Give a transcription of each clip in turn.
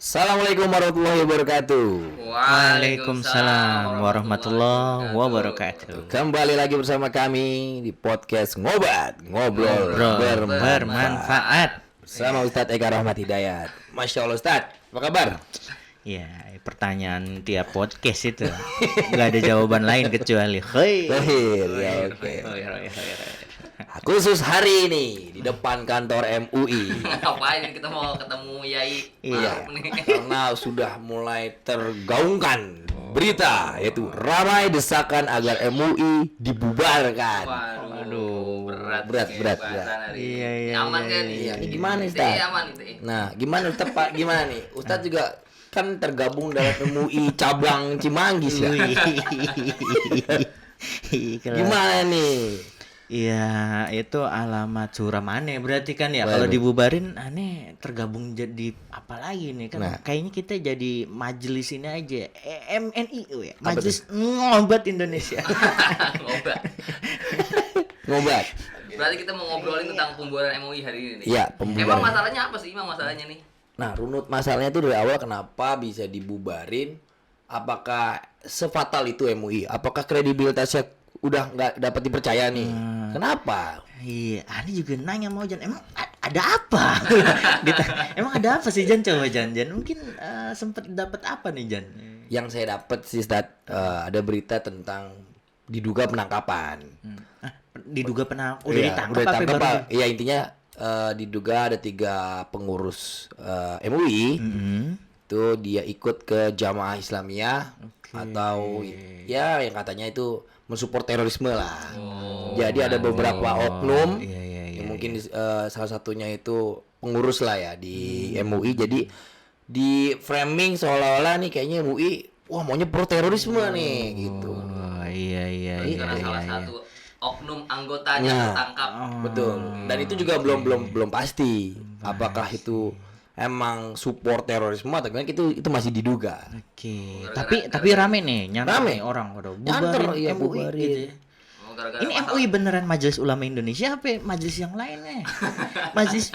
Assalamualaikum warahmatullahi wabarakatuh. Waalaikumsalam warahmatullahi wabarakatuh. Kembali lagi bersama kami di podcast Ngobrol Bermanfaat. bersama Ustadz Eka Rahmat Hidayat. Masya Allah Ustadz, apa kabar? Ya, pertanyaan tiap podcast itu nggak ada jawaban lain kecuali hei. Ya, oke. Khusus hari ini di depan kantor MUI. Ngapain kita mau ketemu Yai? Iya, karena sudah mulai tergaungkan berita yaitu ramai desakan agar MUI dibubarkan. Waduh, berat. bahasan hari ini. Iya, Aman kan? Iya, ini gimana Ustaz? Aman itu. Nah, gimana Ustaz Pak? Gimana nih? Ustaz juga kan tergabung dalam MUI cabang Cimanggis ya. Gimana nih? Iya, itu alamat suram aneh berarti kan ya. Waduh. Kalau dibubarin aneh tergabung jadi apa lagi nih kan? Nah. Kayaknya kita jadi majelis ini aja. MNIU ya. Apa Majelis Ngobat Indonesia. Ngobat. Ngobat. Berarti kita mau ngobrolin tentang pembubaran MUI hari ini nih. Iya, Emang pembubaran. masalahnya apa sih? Emang masalahnya nih? Nah, runut masalahnya itu dari awal kenapa bisa dibubarin? Apakah sefatal itu MUI? Apakah kredibilitasnya udah nggak dapat dipercaya nih? Kenapa? Iya, Ani juga nanya mau Jan, emang ada apa? Emang ada apa sih Jan? Coba Jan, mungkin sempet dapat apa nih Jan? Yang saya dapat sih Ustaz, ada berita tentang diduga penangkapan. Diduga pernah udah Iya, ditangkap udah apa ditangkap, baru? Pak. Iya, intinya diduga ada 3 pengurus MUI. Itu dia ikut ke Jamaah Islamiyah atau ya yang katanya itu mensupport terorisme lah. Jadi ada beberapa oknum Iya, yang mungkin salah satunya itu pengurus lah ya di MUI. Jadi di framing seolah-olah nih kayaknya MUI wah maunya pro terorisme nih gitu. Oh, iya. Karena salah satu oknum anggotanya Nah. tertangkap. Betul. Dan itu juga belum pasti apakah itu emang support terorisme atau gimana, itu masih diduga. Oke. Tapi rame nih, nyantar Rame. nih orang udah Nyanter, bubarin iya, MUI bubarin. gitu ya. Oh, gara-gara Ini masalah. MUI beneran Majelis Ulama Indonesia apa ya? Majelis yang lainnya? Majelis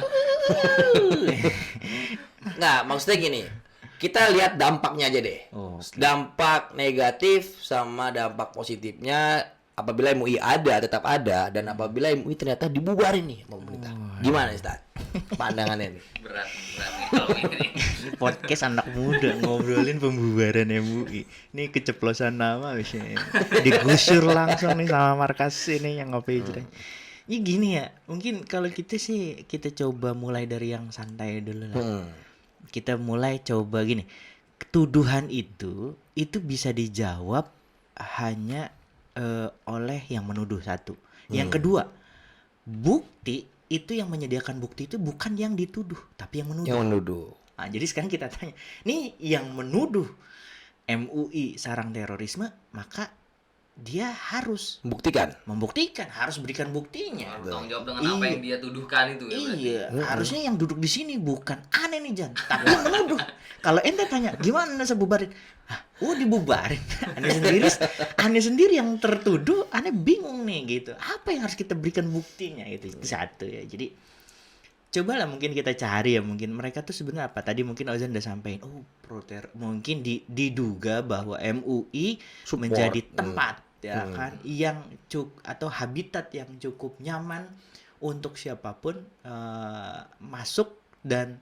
Nggak, maksudnya gini, kita lihat dampaknya aja deh. Oh, Dampak negatif sama dampak positifnya apabila MUI ada, tetap ada, dan apabila MUI ternyata dibubarin nih sama pemerintah. Gimana Ustaz? Pandangannya nih. berat nih kalau ini. podcast anak muda ngobrolin pembubaran MUI. Ini keceplosan nama biasanya. Digusur langsung nih sama markas ini yang ngopi itu. Ini gini ya, mungkin kalau kita sih kita coba mulai dari yang santai dulu lah. Kita mulai coba gini. Tuduhan itu bisa dijawab hanya oleh yang menuduh satu. Yang kedua, bukti itu yang menyediakan bukti itu bukan yang dituduh, tapi yang menuduh. Yang menuduh. Nah, jadi sekarang kita tanya, nih yang menuduh MUI sarang terorisme, maka dia harus Membuktikan. harus berikan buktinya. Harus tanggung jawab dengan apa yang dia tuduhkan itu ya. berarti. Iya, harusnya yang duduk di sini bukan aneh nih Jan, tapi yang menuduh. Kalau ente tanya, gimana saya bubarin? Dibubarin. Aneh sendiri yang tertuduh, aneh bingung nih gitu. Apa yang harus kita berikan buktinya itu satu ya. Jadi cobalah mungkin kita cari ya, mungkin mereka tuh sebenarnya apa. Tadi mungkin Ozan udah sampein, mungkin diduga bahwa MUI Support. menjadi tempat ya kan yang atau habitat yang cukup nyaman untuk siapapun masuk dan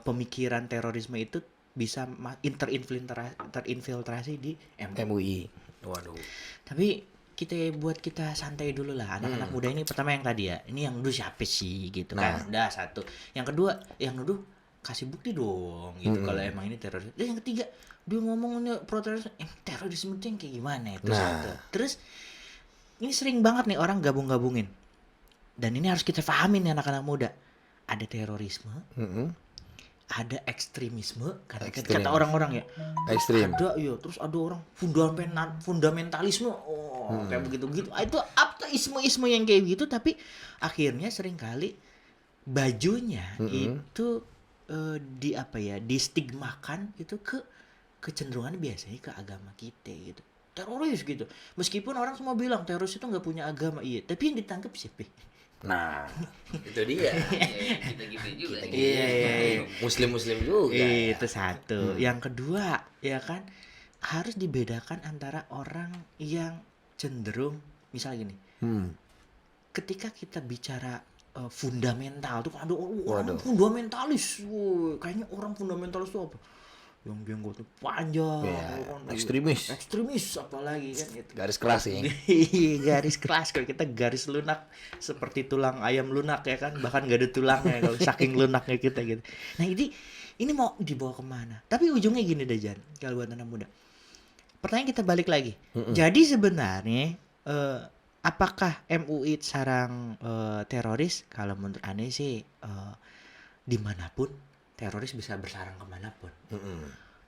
pemikiran terorisme itu bisa terinfiltrasi di MUI. MUI. Waduh. Tapi kita santai dulu lah, anak-anak muda ini. Pertama yang tadi ya, ini yang nuduh siapa sih gitu kan. Udah satu. Yang kedua, yang nuduh kasih bukti dong gitu kalau emang ini teroris. Dan yang ketiga, dia ngomongnya pro terorisme, terorisme itu yang kayak gimana itu satu. Terus ini sering banget nih orang gabung-gabungin. Dan ini harus kita pahamin nih anak-anak muda. Ada terorisme, ada ekstremisme, kata orang-orang ya. Ekstrim. Ada iya, terus ada orang fundamentalisme. Kayak begitu-begitu. Itu apa isme-isme yang kayak gitu, tapi akhirnya seringkali bajunya itu distigmakan gitu ke kecenderungan biasanya ke agama kita gitu. Teroris gitu. Meskipun orang semua bilang teroris itu nggak punya agama, iya. Tapi yang ditangkap siapa? Nah, itu dia. Kita gitu juga. Iya. Muslim-muslim juga. Itu satu. Yang kedua, ya kan harus dibedakan antara orang yang cenderung misal gini. Ketika kita bicara fundamental tuh ada orang fundamentalis. Kayaknya orang fundamentalis tuh apa? Yang jenggotnya panjang, ekstremis apalagi kan gitu. Garis keras ya. Garis keras, kalau kita garis lunak seperti tulang ayam lunak ya kan, bahkan gak ada tulangnya kalau saking lunaknya kita gitu. Nah ini mau dibawa kemana? Tapi ujungnya gini deh Jan, kalau buat anak muda. Pertanyaan kita balik lagi. Jadi sebenarnya apakah MUI sarang teroris? Kalau menurut aneh sih dimanapun teroris bisa bersarang kemanapun.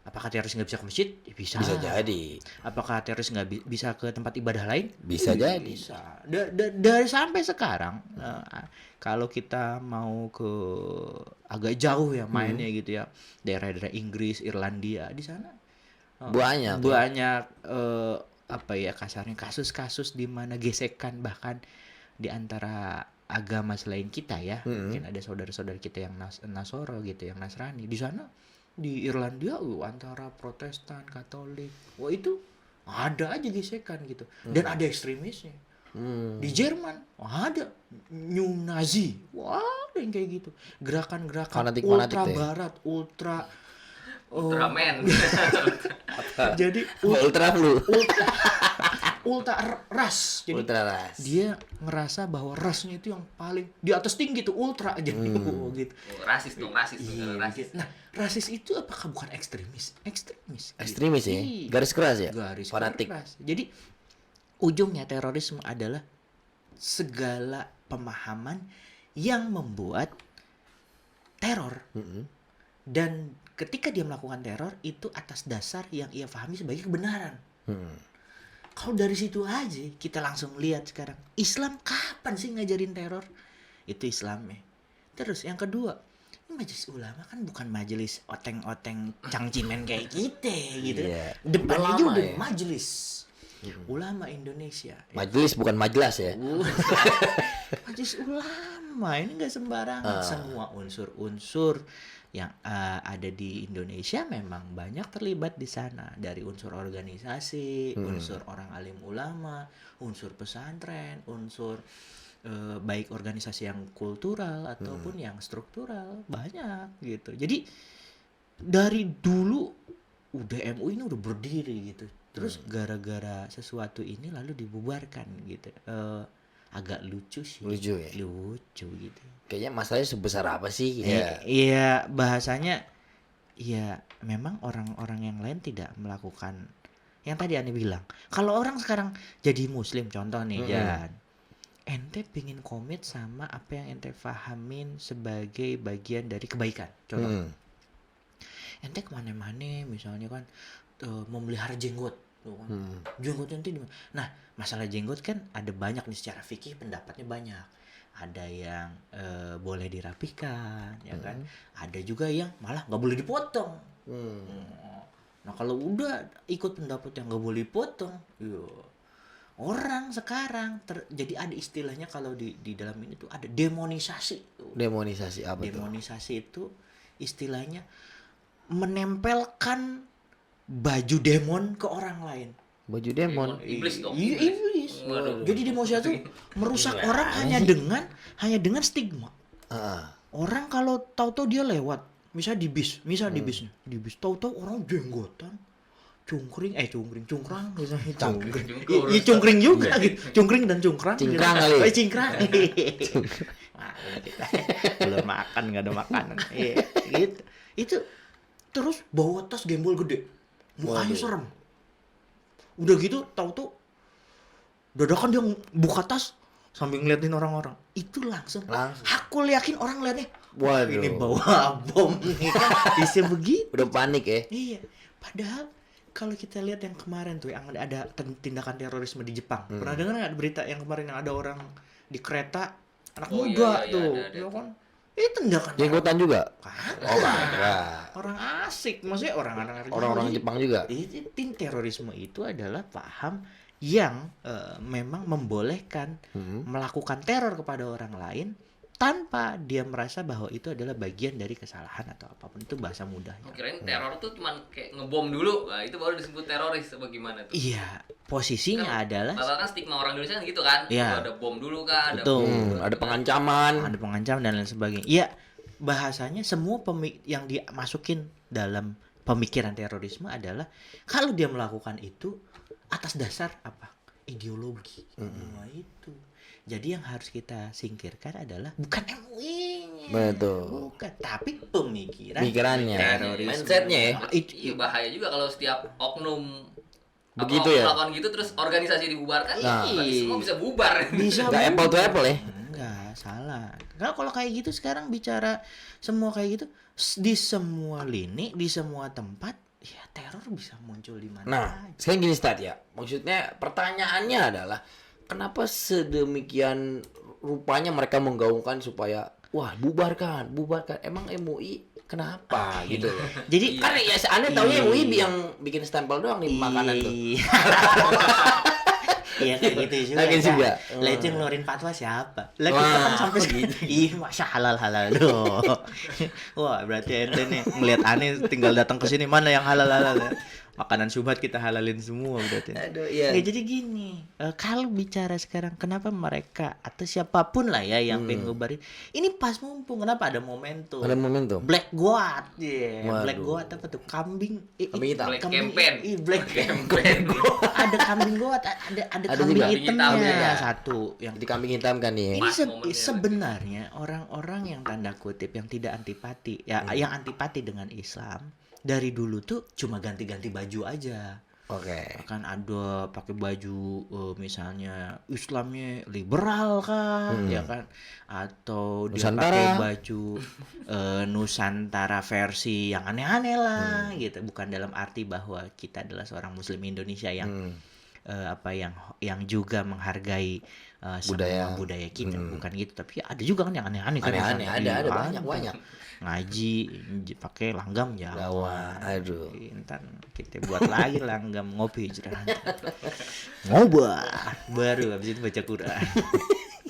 Apakah teroris nggak bisa ke masjid? Ya bisa. Bisa jadi. Apakah teroris nggak bisa ke tempat ibadah lain? Bisa jadi. Bisa. Dari sampai sekarang, kalau kita mau ke agak jauh ya mainnya gitu ya, daerah-daerah Inggris, Irlandia, di sana banyak apa ya kasarnya kasus-kasus di mana gesekan bahkan di antara agama selain kita ya, mungkin ada saudara-saudara kita yang Nasoro gitu, yang Nasrani di sana di Irlandia antara Protestan, Katolik, wah itu ada aja gesekan gitu, dan ada ekstremisnya. Di Jerman ada New Nazi, wah ada yang kayak gitu, gerakan-gerakan ultra barat, Ultraman. Jadi ultra flu. Ultra ras. Jadi ultra ras. Dia ngerasa bahwa rasnya itu yang paling di atas tinggi tuh, ultra aja gitu. Rasis dong, rasis. Nah, rasis itu apakah bukan ekstremis? Ekstremis ya. Garis keras ya. Fanatik. Keras. Jadi ujungnya terorisme adalah segala pemahaman yang membuat teror. Dan ketika dia melakukan teror itu atas dasar yang ia pahami sebagai kebenaran. Kalau dari situ aja kita langsung lihat sekarang Islam kapan sih ngajarin teror? Itu Islamnya. Terus yang kedua, majelis ulama kan bukan majelis oteng-oteng cangcimen kayak kita gitu. Depannya juga ya? Majelis ulama Indonesia. Majelis bukan majelas ya. Majelis ulama ini nggak sembarangan. Semua unsur-unsur yang ada di Indonesia memang banyak terlibat di sana, dari unsur organisasi, unsur orang alim ulama, unsur pesantren, unsur baik organisasi yang kultural ataupun yang struktural, banyak gitu. Jadi dari dulu udah MUI ini udah berdiri gitu, terus gara-gara sesuatu ini lalu dibubarkan gitu. Agak lucu sih. Lucu ya? Lucu gitu. Kayaknya masalahnya sebesar apa sih? Iya, bahasanya ya memang orang-orang yang lain tidak melakukan yang tadi Ani bilang. Kalau orang sekarang jadi muslim, contoh nih Jan, ente pingin komit sama apa yang ente fahamin sebagai bagian dari kebaikan, contoh. Ente kemana-mana misalnya kan memelihara jenggot. Jenggot nanti nah masalah jenggot kan ada banyak nih, secara fikih pendapatnya banyak. Ada yang boleh dirapikan ya kan, ada juga yang malah nggak boleh dipotong. Nah kalau udah ikut pendapat yang nggak boleh dipotong, orang sekarang jadi ada istilahnya kalau di dalam ini tuh ada demonisasi tuh. Demonisasi apa tuh? Demonisasi itu istilahnya menempelkan baju demon ke orang lain. Baju demon. Iblis dong. Iya, iblis. Jadi demonisasi itu merusak orang hanya dengan stigma. Orang kalau tahu-tahu dia lewat, misalnya di bis, di bis tahu-tahu orang jenggotan, cungkring misalnya cungkring. Iya cungkring juga gitu. Cungkring dan cungkrang. Cingkrang kali. Cingkrang. Belum makan, enggak ada makanan. Iya, gitu. Itu terus bawa tas gembol gede. Mukanya serem. Udah gitu tahu-tahu dadakan dia buka tas sambil ngeliatin orang-orang. Itu langsung. Aku yakin orang liatnya, waduh, ini bawa bom nih kan. Bisa begitu. Udah panik ya. Iya. Padahal kalau kita lihat yang kemarin tuh yang ada tindakan terorisme di Jepang. Pernah dengar nggak berita yang kemarin yang ada orang di kereta anak muda tuh, ya kan? Tindakan jenggotan juga? Oh enggak. Orang asik, maksudnya orang Jepang juga. Terorisme itu adalah paham yang memang membolehkan melakukan teror kepada orang lain tanpa dia merasa bahwa itu adalah bagian dari kesalahan atau apapun. Itu bahasa mudahnya. Kirain teror tuh cuman kayak ngebom dulu, nah itu baru disebut teroris apa gimana tuh? Iya, posisinya adalah Kan stigma orang Indonesia kan gitu kan, Iya. ada bom dulu kan, ada Betul. bom, Ada pengancaman. ada pengancam dan lain sebagainya. Iya, bahasanya semua yang dimasukin dalam pemikiran terorisme adalah kalau dia melakukan itu atas dasar apa? Ideologi. Semua itu. Jadi yang harus kita singkirkan adalah bukan MUI-nya. Betul. Bukan, tapi pemikiran Pikirannya, terorisme. mindsetnya ya. Iya, bahaya juga kalau setiap oknum Begitu oknum ya? melakukan gitu terus organisasi dibubarkan, Nah. berarti semua bisa bubar. Bisa Nggak apple to apple ya. Enggak, salah. Kalau kayak gitu sekarang bicara semua kayak gitu di semua lini, di semua tempat, ya teror bisa muncul di mana Nah, aja. sekarang gini Stat ya. Maksudnya pertanyaannya adalah kenapa sedemikian rupanya mereka menggaungkan supaya wah bubarkan. Emang MUI kenapa gitu loh. Jadi Karena ya aneh taunya MUI yang bikin stempel doang nih makanan tuh. Iya kayak gitu juga. Kayak gitu juga. Lah itu yang ngeluarin fatwa siapa? Lah Wah, kita kan sampai gitu. segitu. Ih, masya halal doh. Wah, berarti ente nih ngelihat aneh tinggal datang ke sini mana yang halal ya. Makanan syubhat kita halalin semua berarti. Aduh, iya. Nggak, jadi gini, kalau bicara sekarang kenapa mereka atau siapapun lah ya yang pengen ngubarin, ini pas mumpung kenapa ada momentum. Ada momentum. Black Goat, yeah. Waduh. Black Goat apa tuh? Kambing Kambing hitam. Black campaign. Black campaign. Ada kambing goat, ada Ada kambing juga. hitamnya Hitamnya. satu yang Jadi kambing hitam kan nih. ini Pas momennya sebenarnya orang-orang yang tanda kutip yang tidak antipati ya yang antipati dengan Islam dari dulu tuh cuma ganti-ganti baju aja. Oke. Kan ada pakai baju misalnya Islamnya liberal kan ya kan, atau dia Nusantara. pakai baju Nusantara versi yang aneh-aneh lah gitu, bukan dalam arti bahwa kita adalah seorang muslim Indonesia yang yang juga menghargai Budaya. semua budaya kita, bukan gitu, tapi ada juga kan yang aneh-aneh kan, Aneh-aneh misalnya, ada iya, banyak. ngaji pakai langgam Jawa. Jawa, aduh. Ntar kita buat lagi langgam ngopi cerah. Ngobar baru habis itu baca Quran.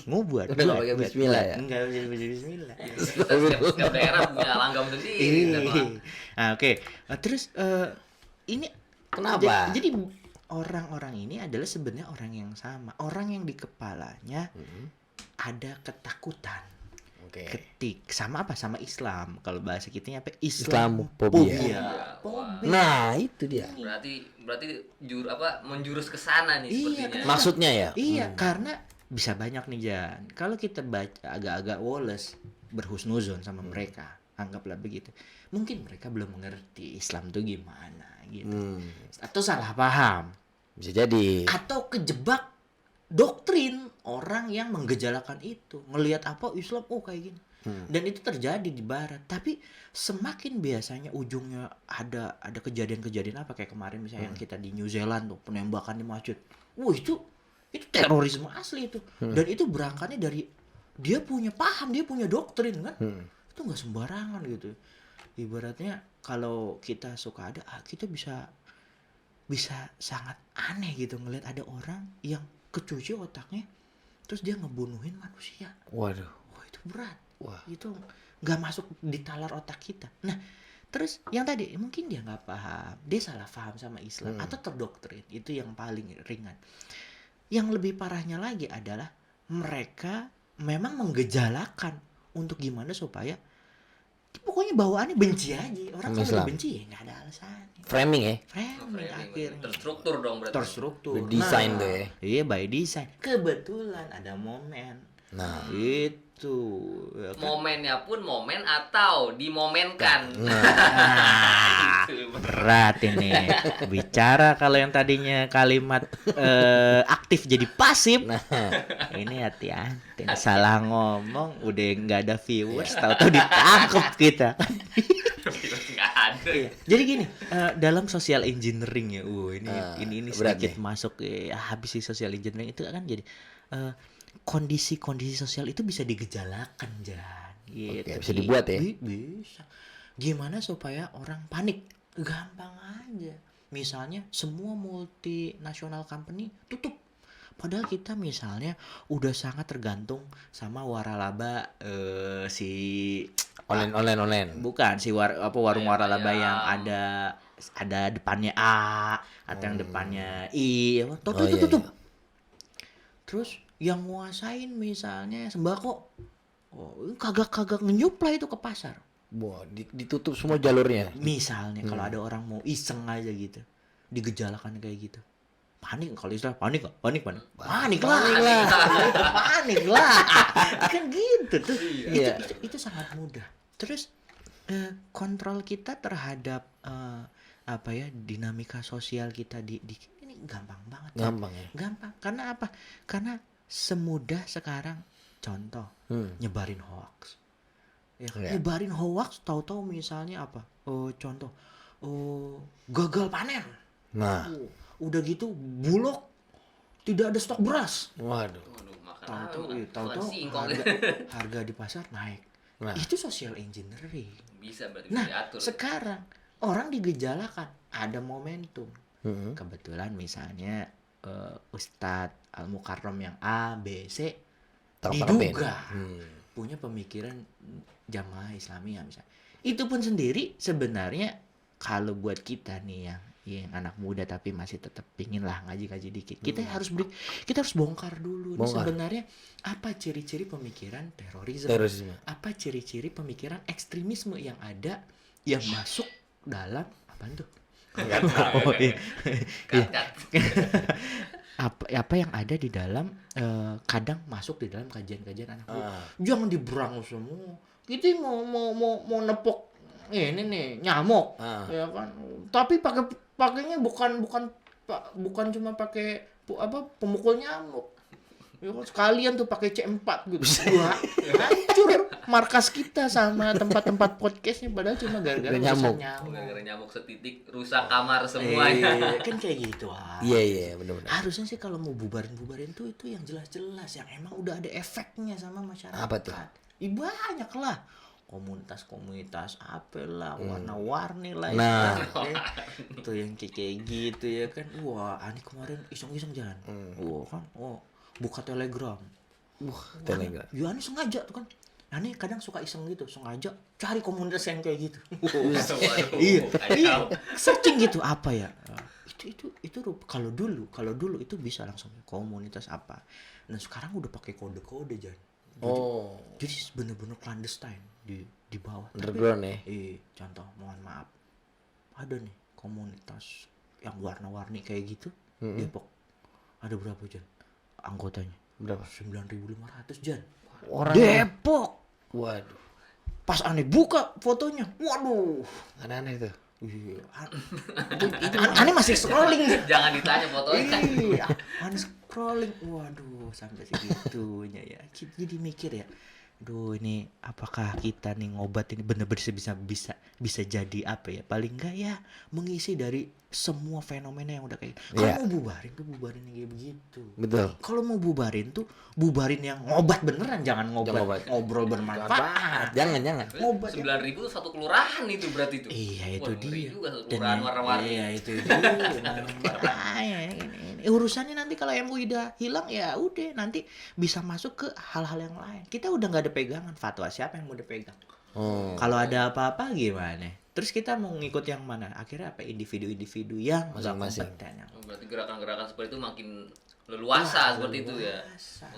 Ngobar. Udah nggak pakai bismillah ya? Enggak bisa baca bismillah. Setiap daerah punya langgam sendiri. Nah, oke. Terus ini Kenapa? Jadi orang-orang ini adalah sebenarnya orang yang sama. Orang yang di kepalanya ada ketakutan. Oke. Sama apa? Sama Islam. Kalau bahasa kitanya apa? Islamophobia. Fobia. Nah, itu dia. Berarti menjurus ke sana nih Iya, sepertinya. Maksudnya ya? Iya, karena bisa banyak nih Jan. Kalau kita baca agak-agak Wallace berhusnuzon sama mereka, anggaplah begitu. Mungkin mereka belum mengerti Islam itu gimana gitu. Atau salah paham. Bisa jadi. Atau kejebak doktrin orang yang menggejalakan itu. Ngelihat apa Islam kayak gini. Dan itu terjadi di barat. Tapi semakin biasanya ujungnya ada kejadian-kejadian apa kayak kemarin misalnya yang kita di New Zealand tuh, penembakan di masjid. Wah, itu terorisme asli itu. Dan itu berangkatnya dari dia punya paham, dia punya doktrin kan. Itu nggak sembarangan gitu. Ibaratnya kalau kita suka kita bisa sangat aneh gitu ngelihat ada orang yang kecuci otaknya terus dia ngebunuhin manusia. Waduh. Wah, itu berat. Wah. Itu nggak masuk di talar otak kita. Nah, terus yang tadi mungkin dia nggak paham, dia salah paham sama Islam atau terdoktrin, itu yang paling ringan. Yang lebih parahnya lagi adalah mereka memang menggejalakan untuk gimana supaya pokoknya bawaannya benci aja. Orang kalau udah benci ya nggak ada alasan. Framing ya? Framing akhirnya. Terstruktur dong berarti. Terstruktur. By design tuh ya. Iya, by design. Kebetulan ada momen. Nah. Itu. Ya kan? Momennya pun momen atau dimomenkan. Nah, Gitu. berat ini. Bicara kalau yang tadinya kalimat aktif jadi pasif. Nah. Ini hati-hati. Salah ngomong udah nggak ada viewers, tahu-tahu ditangkap kita. Nggak ada. Iya. Jadi gini, dalam social engineering ya, ini berat sedikit nih. masuk habis di social engineering itu kan jadi kondisi-kondisi sosial itu bisa digejalakan gitu. Oke, bisa dibuat ya? Bisa. Gimana supaya orang panik? Gampang aja. misalnya semua multinasional company tutup. Padahal kita misalnya udah sangat tergantung sama waralaba si Online. bukan si warung waralaba Ayam. yang ada depannya A atau yang depannya I, Oh, iya, tutup. iya. Terus yang nguasain misalnya sembako, kagak nyuplai itu ke pasar. Wah, ditutup semua jalurnya. Misalnya kalau ada orang mau iseng aja gitu, digejalakan kayak gitu. Panik, kalau istilah panik lah. Panik lah. Kan gitu tuh. Iya. Itu sangat mudah. Terus kontrol kita terhadap dinamika sosial kita di ini gampang banget. Gampang ya. Gampang. Karena apa? Karena semudah sekarang contoh nyebarin hoax. Ya, Iya. nyebarin hoax tahu-tahu misalnya apa? Contoh gagal panen. Nah, Udah gitu Bulog tidak ada stok beras. waduh. Waduh, makan Tahu-tahu singkong. harga di pasar naik. Nah. Itu social engineering. Bisa berarti Nah, diatur. sekarang orang digejalakan ada momentum. Mm-mm. Kebetulan misalnya Ustadz Al Mukarram yang A, B, C Terpapin. diduga punya pemikiran jamaah Islamiyah misalnya. Itu pun sendiri sebenarnya kalau buat kita nih yang anak muda tapi masih tetap pingin lah ngaji-ngaji dikit. Kita harus bongkar dulu nih Bongkar. sebenarnya apa ciri-ciri pemikiran terorisme. Apa ciri-ciri pemikiran ekstremisme yang ada yang masuk dalam apa tuh? Kat. Apa yang ada di dalam kadang masuk di dalam kajian-kajian anak muda. Jangan diberangus semua. Kita mau nepok ini nih nyamuk, ya kan. Tapi pakainya bukan cuma pakai pemukul nyamuk. Ya kan, sekalian tuh pakai C4 gitu. Wah, hancur markas kita sama tempat-tempat podcastnya padahal cuma gara-gara Nyamuk. Gara-gara nyamuk setitik rusak kamar semuanya. Kan kayak gitu. Iya, benar-benar. Harusnya sih kalau mau bubarin tuh itu yang jelas-jelas yang emang udah ada efeknya sama masyarakat. Apa tuh? Banyak lah. Komunitas apalah, warna-warni lah. Nah. Itu yang kayak gitu ya kan. Wah, ani kemarin iseng-iseng jalan. Wah kan, buka Telegram. Telegram. Ya ani sengaja tuh kan. Ani kadang suka iseng gitu, sengaja cari komunitas yang kayak gitu. Waduh, Iya. kacau. Searching gitu apa ya? Itu kalau dulu itu bisa langsung komunitas apa. Nah, sekarang udah pakai kode-kode Jan. Jadi bener-bener clandestine di bawah. Underground ya. Contoh, mohon maaf. Ada nih komunitas yang warna-warni kayak gitu, Depok. Ada berapa Jan? Anggotanya. Berapa? 9.500 Jan. Orang Depok. Waduh. Pas aneh buka fotonya. Waduh. Aneh-aneh tuh. Iya. Itu aneh masih scrolling. Jangan ditanya fotonya. Iya, aneh scrolling. Waduh, sampai segitunya ya. Jadi mikir ya. Aduh, ini apakah kita nih ngobat ini bener-bener bisa jadi apa ya? Paling enggak ya mengisi dari semua fenomena yang udah kayak. Kalau mau bubarin yang kayak begitu. Betul. Kalau mau bubarin yang ngobat beneran, jangan ngobat. ngobrol bermanfaat. Jangan. Ngobat. 9.000 satu kelurahan itu berarti itu. Iya, itu Wah, ngeri dia. juga satu kelurahan warna-warni. Iya, itu dia. Makanya ini urusannya nanti kalau MUI udah hilang ya udah nanti bisa masuk ke hal-hal yang lain. Kita udah nggak ada pegangan fatwa siapa yang mau dipegang. Kalau ada apa-apa gimana? Terus kita mau ngikut yang mana? Akhirnya apa individu-individu yang nggak Masing-masing. kompeten. Berarti gerakan-gerakan seperti itu makin leluasa seperti itu ya.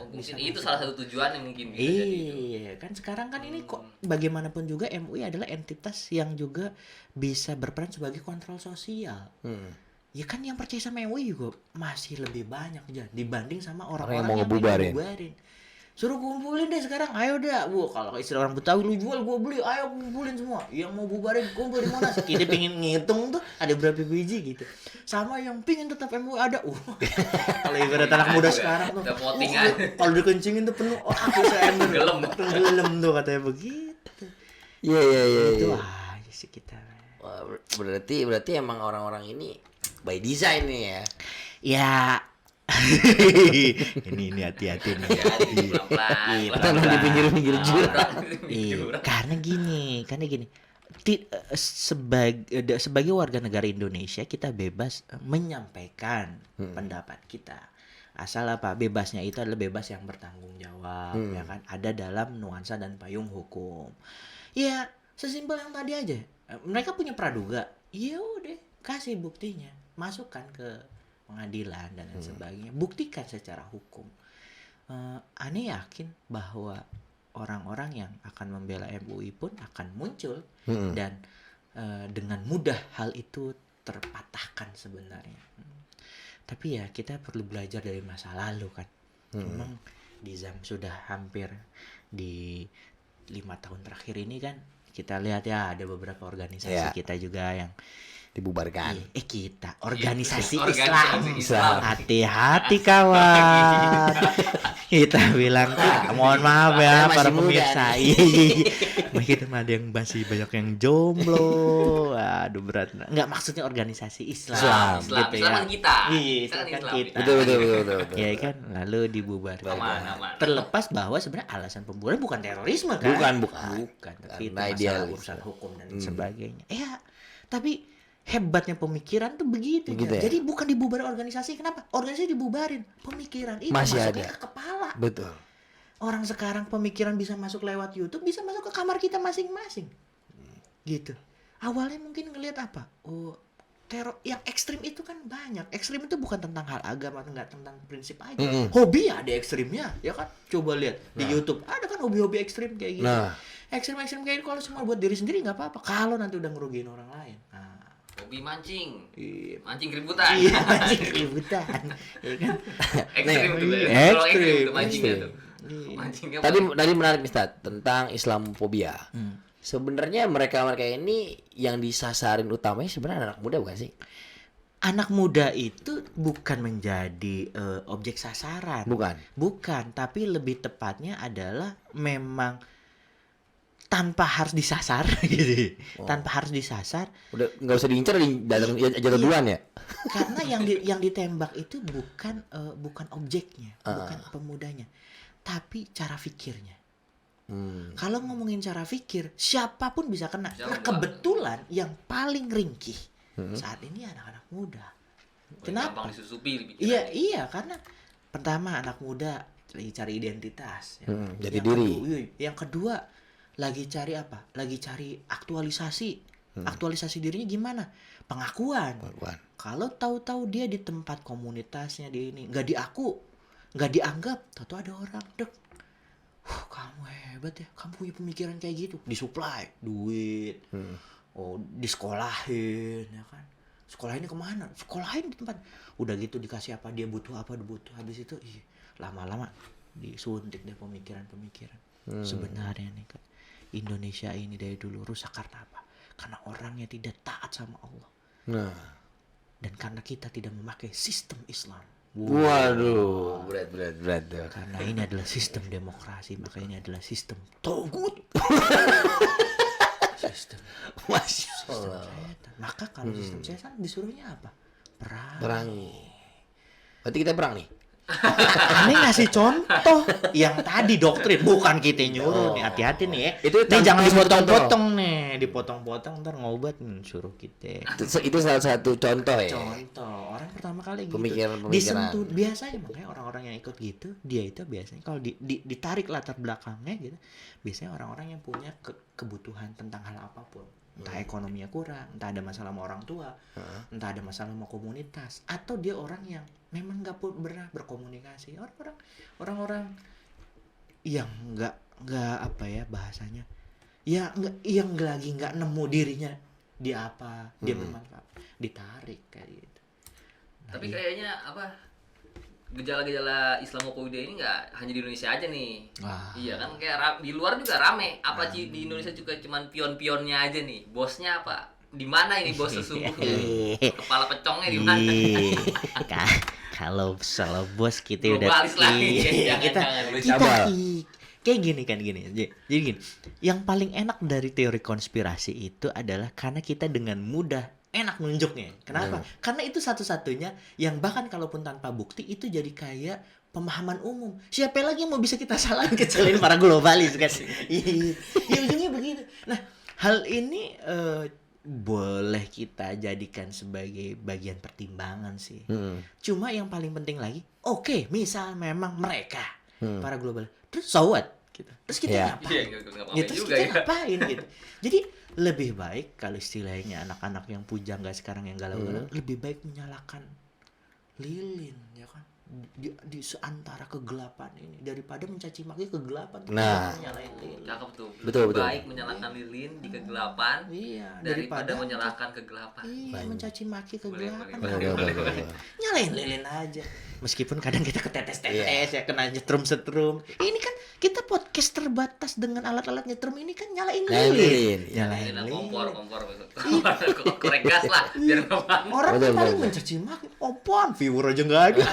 Mungkin itu salah satu tujuannya mungkin bisa jadi itu. Iya, kan sekarang kan ini kok bagaimanapun juga MUI adalah entitas yang juga bisa berperan sebagai kontrol sosial. Ya kan yang percaya sama MUI juga masih lebih banyak aja dibanding sama orang-orang yang mau yang ngebubarin. Suruh kumpulin deh sekarang, ayo dah. Kalau istilah orang Betawi lu jual gua beli, ayo kumpulin semua. Yang mau bubarin kumpul di Monas. Kita pengen ngitung tuh ada berapa biji gitu. Sama yang pingin tetap MUI ada. Kalau ibarat anak muda sekarang tuh. Udah voting aja. Kalau dikencingin tuh penuh. Aku saya tenggelam tuh katanya begitu. Iya. Itu aja sih kita. Wah, berarti emang orang-orang ini by design nih ya. Ya. ini hati-hati nih. Pelan-pelan. Tanam di pinggir-pinggir jurang. Karena gini, sebagai warga negara Indonesia kita bebas menyampaikan pendapat kita. Asal apa? Bebasnya itu adalah bebas yang bertanggung jawab, ya kan? Ada dalam nuansa dan payung hukum. Ya, sesimpel yang tadi aja. Mereka punya praduga. Ya udah, kasih buktinya, masukkan ke pengadilan dan lain sebagainya. Buktikan secara hukum. Aneh yakin bahwa orang-orang yang akan membela MUI pun akan muncul dan dengan mudah hal itu terpatahkan sebenarnya. Tapi ya kita perlu belajar dari masa lalu kan. Memang di sudah hampir di 5 tahun terakhir ini kan kita lihat ya ada beberapa organisasi kita juga yang dibubarkan. Kita organisasi Organisasi Islam. Islam. Hati-hati kawan. Kita bilang mohon maaf ya Masih para muda pemirsa. nih. Kita ada yang masih banyak yang jomblo. Aduh berat. Enggak maksudnya organisasi Islam, Islam gitu kan ya. kita. Iya, Kita kan kan Islam. kita. Betul. Ya kan lalu dibubarkan. Aman. Terlepas bahwa sebenarnya alasan pembubaran bukan terorisme kan? Bukan. Tapi itu Karena masalah idealis. urusan hukum dan sebagainya. Ya, tapi hebatnya pemikiran tuh begitu Begitu ya? Jadi bukan dibubarin organisasi. Kenapa? Organisasi dibubarin, pemikiran itu Masih masuknya ada. ke kepala. Betul. Orang sekarang pemikiran bisa masuk lewat YouTube, bisa masuk ke kamar kita masing-masing. Gitu. Awalnya mungkin ngelihat apa? Oh, teror yang ekstrim itu kan banyak. Ekstrim itu bukan tentang hal agama, enggak tentang prinsip aja. Hobi ada ekstrimnya, ya kan? Coba lihat di YouTube ada kan hobi-hobi ekstrim kayak gitu. Nah. Ekstrim-ekstrim kayak gitu kalau cuma buat diri sendiri nggak apa-apa. Kalau nanti udah ngerugiin orang lain. Nah, Hobi mancing. iya. Mancing keributan. Iya, mancing keributan. Ya kan? Ekstrim tuh. Ekstrim. Kalau ekstrim tuh mancingnya tuh. Iya. Mancingnya Tadi menarik nih Ustaz tentang Islamofobia. Sebenarnya mereka ini yang disasarin utamanya sebenarnya anak muda bukan sih? Anak muda itu bukan menjadi objek sasaran. Bukan, tapi lebih tepatnya adalah memang tanpa harus disasar gitu. Tanpa harus disasar. Udah nggak usah diincar, jatuh duluan ya. Karena yang ditembak itu bukan objeknya, bukan pemudanya, tapi cara pikirnya. Kalau ngomongin cara pikir, siapapun bisa kena. Nah, kebetulan yang paling ringkih saat ini anak-anak muda. Kenapa? Gampang disusupi pikiran. Iya, karena pertama anak muda lagi cari identitas. Ya. Jadi diri. Yang kedua lagi cari apa? Lagi cari aktualisasi. Aktualisasi dirinya gimana? Pengakuan. Kalau tahu-tahu dia di tempat komunitasnya dia ini nggak dianggap, tahu ada orang dek. Kamu hebat ya, kamu punya pemikiran kayak gitu. Disuplai duit, disekolahin, ya kan? Sekolahinnya kemana? Sekolahin di tempat. Udah gitu dikasih apa dia butuh. Habis itu, lama-lama disuntik deh pemikiran-pemikiran. Sebenarnya nih kan, Indonesia ini dari dulu rusak karena apa? Karena orangnya tidak taat sama Allah. Nah. Dan karena kita tidak memakai sistem Islam. Waduh, berat tuh. Karena ini adalah sistem demokrasi, maka ini adalah sistem togut. Sistem Masya Allah. setan. Maka kalau sistem setan disuruhnya apa? Perangi. Berarti kita perang nih. Ini ngasih contoh yang tadi doktrin, bukan kita nyuruh nih. Hati-hati nih ya. Itu Nih jangan contoh. dipotong-potong nih, dipotong-potong ntar ngobat suruh kita. Itu salah satu contoh ya. Contoh orang pertama kali gitu Pemikiran-pemikiran. disentuh biasanya, makanya orang-orang yang ikut gitu dia itu biasanya kalau ditarik latar belakangnya gitu biasanya orang-orang yang punya kebutuhan tentang hal apapun, entah ekonominya kurang, entah ada masalah sama orang tua, entah ada masalah sama komunitas, atau dia orang yang memang nggak pernah berkomunikasi. Orang-orang yang nggak apa ya bahasanya, ya nggak, yang lagi nggak nemu dirinya di apa dia bermanfaat, ditarik kayak gitu. Tapi kayaknya gejala-gejala Islamophobia ini nggak hanya di Indonesia aja nih. Iya kan kayak di luar juga rame. Apa sih di Indonesia juga cuman pion-pionnya aja nih. Bosnya apa? Di mana ini bos sesungguhnya? Kepala pecongnya di mana? Kalau bos kita udah Globalis lagi. kita Cabal. kayak gini. Jadi gini, yang paling enak dari teori konspirasi itu adalah karena kita dengan mudah enak nunjuknya. Kenapa? Karena itu satu-satunya yang bahkan kalaupun tanpa bukti itu jadi kayak pemahaman umum. Siapa lagi yang mau bisa kita salahin kecuali para globalis kan? Iya, ujungnya begitu. Nah, Hal ini boleh kita jadikan sebagai bagian pertimbangan sih. Cuma yang paling penting lagi, oke, misal memang mereka para global, terus so what? Gitu. Terus kita Iya. ngapain? Iya, nggak ngapain Ya, terus juga kita ya. ngapain gitu? Jadi lebih baik kalau istilahnya anak-anak yang pujangga sekarang yang galau-galau, lebih baik menyalakan lilin, ya kan? Di seantara kegelapan ini daripada mencaci maki kegelapan. Nah. Nyalain lilin. Cakep tuh. Betul, betul. Baik menyalakan lilin di kegelapan Iya, daripada menyalakan kegelapan. Iya, mencaci maki Boleh, kegelapan. boleh. Nyalain lilin aja. Meskipun kadang kita ketetes-tetes ya, kena nyetrum-setrum. Ini kan kita podcast terbatas dengan alat-alat nyetrum ini kan nyalain Nyalain lilin. lilin. Nyalain Ini lilin. kompor korek gas lah biar nggak panas. Orang Betul, kan paling betul. mencaci maki, apaan viewer aja nggak ada.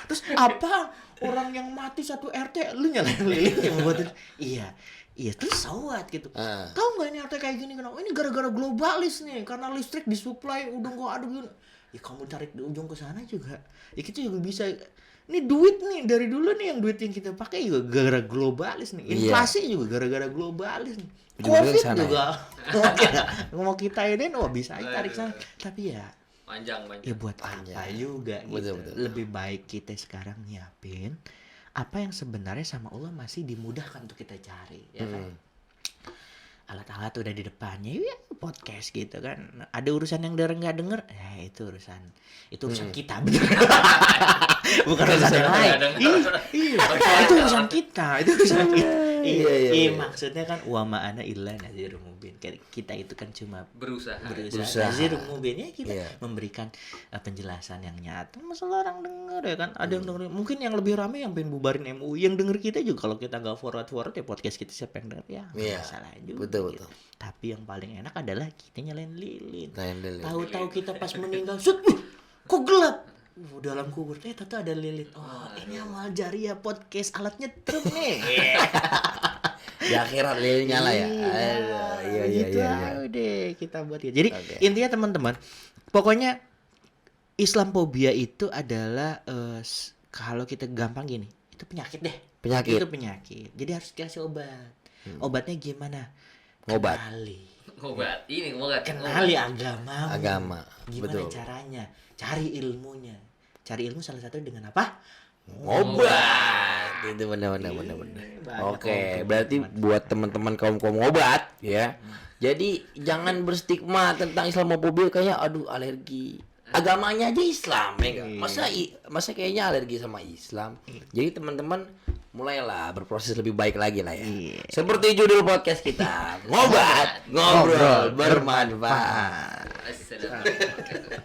Terus apa orang yang mati satu RT lu nyalain lilin yang buat iya. Iya, terus sawat gitu. Tahu nggak ini RT kayak gini kenapa? Ini gara-gara globalis nih, karena listrik disuplai udah nggak ada gini. Ya kamu tarik di ujung ke sana juga. Ya kita juga bisa. Ini duit nih dari dulu nih yang duit yang kita pakai juga gara-gara globalis nih. Inflasi juga gara-gara globalis nih. Ujung-ujungnya Covid kesana juga. Mau kita ini bisa tarik sana. Tapi ya Panjang. ya buat apa juga gitu. Betul. Lebih baik kita sekarang nyiapin apa yang sebenarnya sama Allah masih dimudahkan untuk kita cari, ya kan? Alat-alat udah di depannya, ya podcast gitu kan. Ada urusan yang nggak denger, itu urusan kita bener. Bukan urusan yang lain. Iya, itu urusan kita, Iya, maksudnya kan wa ma'ana illa nazirun mubin. Kita itu kan cuma Berusaha. nazirun mubin, ya kita Iya. memberikan penjelasan yang nyata. Masalah orang denger ya kan, ada yang denger. Mungkin yang lebih rame yang pengen bubarin MUI, yang denger kita juga kalau kita nggak forward ya podcast kita siapa yang denger ya nggak Iya. masalah juga. Betul. Tapi yang paling enak adalah kita nyalain lilin. Nyalain lilin. Tahu-tahu kita pas meninggal, kok gelap? Dalam kubur ternyata ada lilin. Oh, ini amal jariah podcast alat nyetrum nih. Di akhirat lilin nyala ya. Iya. Gitu deh kita buat ya. Jadi intinya teman-teman, pokoknya Islamophobia itu adalah kalau kita gampang gini, itu penyakit deh. Penyakit. Itu penyakit. Jadi harus dikasih obat. Obatnya gimana? Obat. Kenali agama. Gimana Betul. caranya? Cari ilmunya. Cari ilmu salah satu dengan apa? Obat. Itu benar. Oke, berarti buat teman-teman kaum obat ya. Jadi jangan berstigma tentang Islamophobia kayak aduh alergi. Agamanya aja Islam ya kan? Masa kayaknya alergi sama Islam. Jadi teman-teman mulailah berproses lebih baik lagi lah ya. Seperti judul podcast kita, ngobat, ngobrol bermanfaat. Assalamualaikum.